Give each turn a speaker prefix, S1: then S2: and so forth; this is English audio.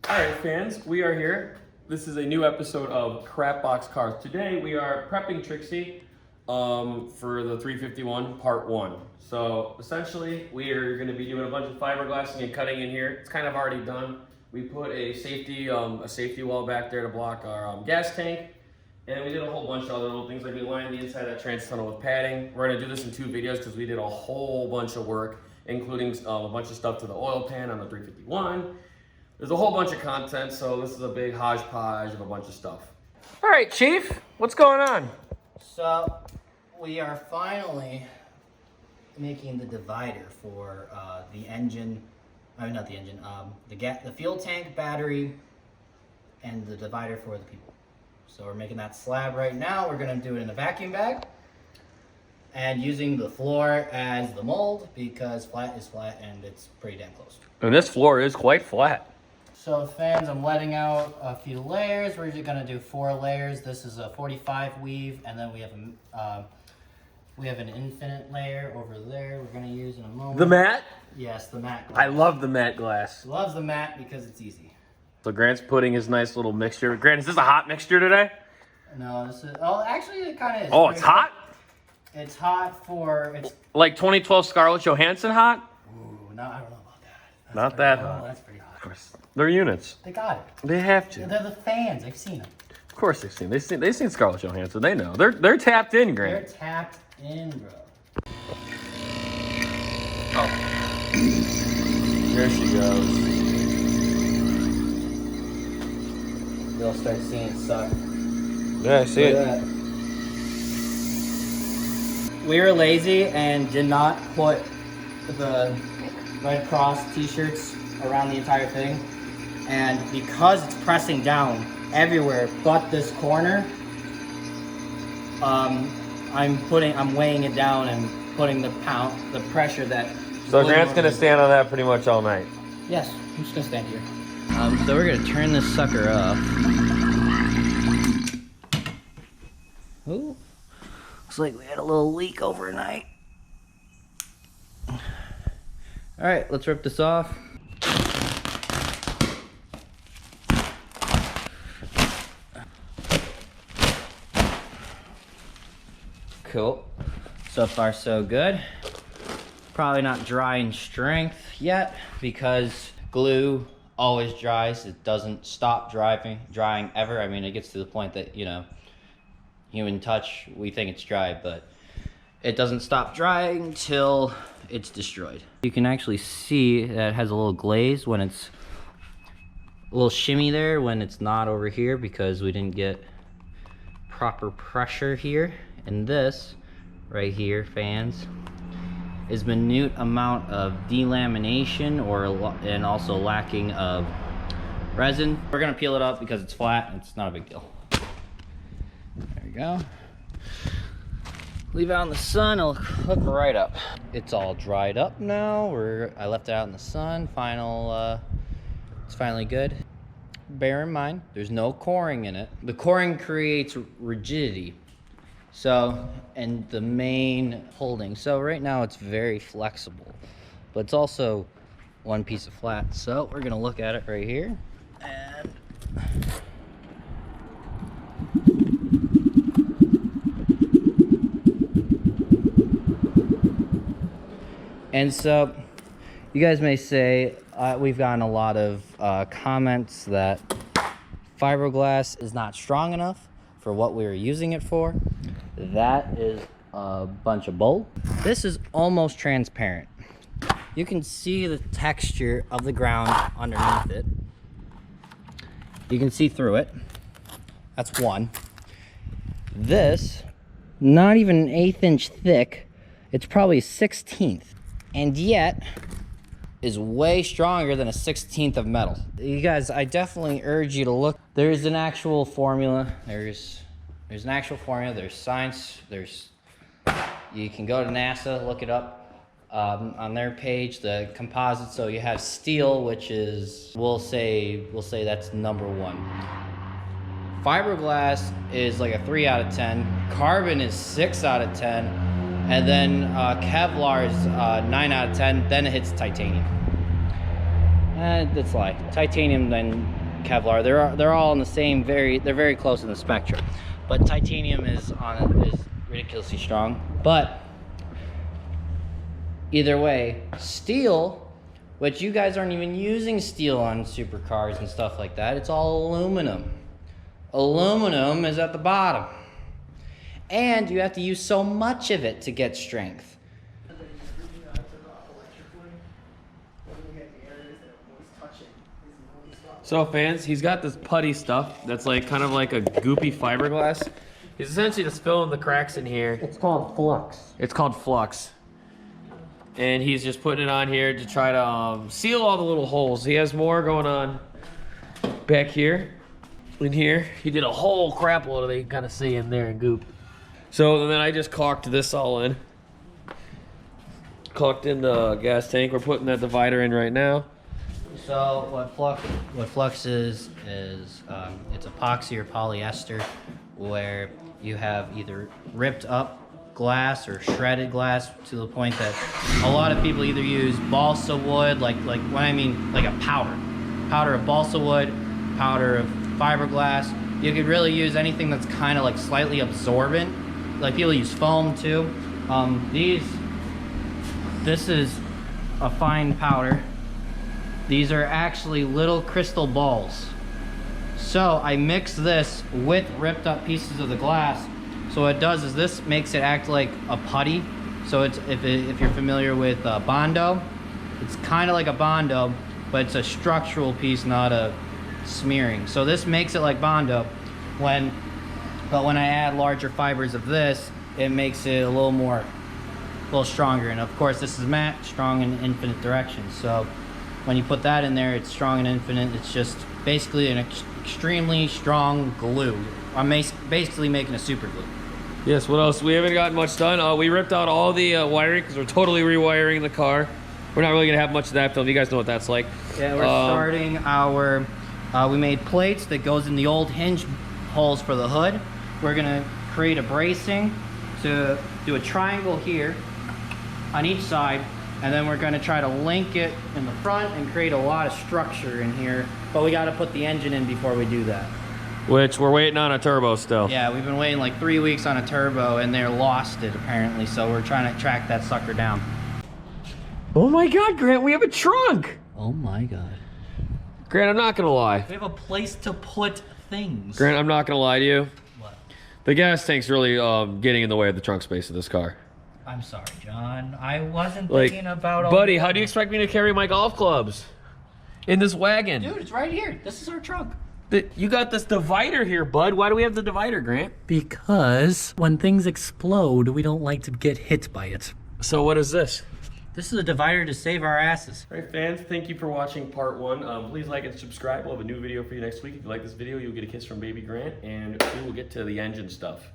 S1: All right, fans, we are here. This is a new episode of Crap Box Cars. Today we are prepping Trixie for the 351 Part 1. So essentially, we are going to be doing a bunch of fiberglassing and cutting in here. It's kind of already done. We put a safety wall back there to block our gas tank. And we did a whole bunch of other little things, like we lined the inside of that trans tunnel with padding. We're going to do this in 2 videos because we did a whole bunch of work, including a bunch of stuff to the oil pan on the 351. There's a whole bunch of content, so this is a big hodgepodge of a bunch of stuff. All right, Chief, what's going on?
S2: So, we are finally making the divider for the engine, not the engine, the fuel tank, battery, and the divider for the people. So we're making that slab right now. We're gonna do it in a vacuum bag and using the floor as the mold because flat is flat and it's pretty damn close.
S1: And this floor is quite flat.
S2: So fans, I'm letting out a few layers. We're just gonna do 4 layers. This is a 45 weave, and then we have an infinite layer over there. We're gonna use in a moment.
S1: The mat?
S2: Yes, the matte glass.
S1: I love the matte glass.
S2: Loves the matte because it's easy.
S1: So Grant's putting his nice little mixture. Grant, is this a hot mixture today?
S2: No, this is. Oh, actually, it kind of is.
S1: Oh, it's hot?
S2: It's hot for. It's.
S1: Like 2012 Scarlett Johansson hot?
S2: Ooh, no, I don't know about that. That's
S1: Not
S2: pretty,
S1: that
S2: oh,
S1: hot.
S2: That's pretty hot.
S1: Of course. They're units.
S2: They got it.
S1: They have to.
S2: They're the fans. I've seen them.
S1: Of course they've seen Scarlett Johansson. They know. They're tapped in, Grant.
S2: They're tapped in, bro.
S1: Oh. There she goes.
S2: You'll start seeing it suck.
S1: Yeah, I see it.
S2: We were lazy and did not put the Red Cross t-shirts around the entire thing. And because it's pressing down everywhere but this corner, I'm weighing it down and putting the pressure that.
S1: So Grant's gonna stand on that pretty much all night.
S2: Yes, I'm just gonna stand here. So we're gonna turn this sucker off. Ooh, looks like we had a little leak overnight. All right, let's rip this off. Cool. So far, so good. Probably not dry in strength yet because glue always dries. It doesn't stop drying ever. I mean, it gets to the point that, you know, human touch, we think it's dry, but it doesn't stop drying until it's destroyed. You can actually see that it has a little glaze when it's a little shimmy there when it's not over here because we didn't get proper pressure here. And this right here, fans, is minute amount of delamination and also lacking of resin. We're gonna peel it up because it's flat and it's not a big deal. There we go. Leave it out in the sun, it'll hook right up. It's all dried up now. I left it out in the sun. It's finally good. Bear in mind, there's no coring in it. The coring creates rigidity. So, and the main holding. So right now it's very flexible, but it's also one piece of flat. So we're gonna look at it right here. And so you guys may say, we've gotten a lot of comments that fiberglass is not strong enough for what we were using it for. That is a bunch of bull. This is almost transparent. You can see the texture of the ground underneath it. You can see through it. That's one. This, not even an 1/8 inch thick. It's probably a 1/16, and yet is way stronger than a 1/16 of metal. You guys, I definitely urge you to look. There's an actual formula. There's an actual formula, there's science, you can go to NASA, look it up on their page, the composite. So you have steel, which is, we'll say that's #1. Fiberglass is like a 3 out of 10. Carbon is 6 out of 10. And then Kevlar is 9 out of 10. Then it hits titanium. It's like titanium then Kevlar. They're all in the same they're very close in the spectrum. But titanium is ridiculously strong. But either way, steel, which you guys aren't even using steel on supercars and stuff like that. It's all aluminum. Aluminum is at the bottom. And you have to use so much of it to get strength.
S1: So fans, he's got this putty stuff that's like kind of like a goopy fiberglass. He's essentially just filling the cracks in here.
S3: It's called flux.
S1: It's called flux. And he's just putting it on here to try to seal all the little holes. He has more going on back here. In here, he did a whole crap load of it. You can kind of see in there in goop. So then I just caulked this all in. Caulked in the gas tank. We're putting that divider in right now.
S2: So what flux is it's epoxy or polyester, where you have either ripped up glass or shredded glass to the point that a lot of people either use balsa wood, like what I mean, like a powder of balsa wood, powder of fiberglass. You could really use anything that's kind of like slightly absorbent. Like people use foam too. This is a fine powder. These are actually little crystal balls. So I mix this with ripped up pieces of the glass. So what it does is this makes it act like a putty. So it's if you're familiar with Bondo, it's kind of like a Bondo, but it's a structural piece, not a smearing. So this makes it like Bondo. But when I add larger fibers of this, it makes it a little stronger. And of course, this is matte, strong in infinite directions. So when you put that in there, it's strong and infinite. It's just basically an extremely strong glue. I'm basically making a super glue.
S1: Yes, what else? We haven't gotten much done. We ripped out all the wiring because we're totally rewiring the car. We're not really gonna have much of that film. You guys know what that's like.
S2: Yeah, we're starting our, we made plates that goes in the old hinge holes for the hood. We're gonna create a bracing to do a triangle here on each side, and then we're gonna try to link it in the front and create a lot of structure in here. But we gotta put the engine in before we do that.
S1: Which we're waiting on a turbo still.
S2: Yeah, we've been waiting like 3 weeks on a turbo, and they're lost it apparently, so we're trying to track that sucker down.
S1: Oh my God, Grant, we have a trunk!
S2: Oh my God.
S1: Grant, I'm not gonna lie.
S3: We have a place to put things.
S1: Grant, I'm not gonna lie to you.
S3: What?
S1: The gas tank's really getting in the way of the trunk space of this car.
S3: I'm sorry, John. I wasn't
S1: Like,
S3: thinking about all
S1: buddy, how do you expect me to carry my golf clubs in this wagon?
S3: Dude, it's right here. This is our trunk.
S1: You got this divider here, bud. Why do we have the divider, Grant?
S3: Because when things explode, we don't like to get hit by it.
S1: So what is this?
S2: This is a divider to save our asses.
S1: All right, fans, thank you for watching part one. Please like and subscribe. We'll have a new video for you next week. If you like this video, you'll get a kiss from baby Grant, and we will get to the engine stuff.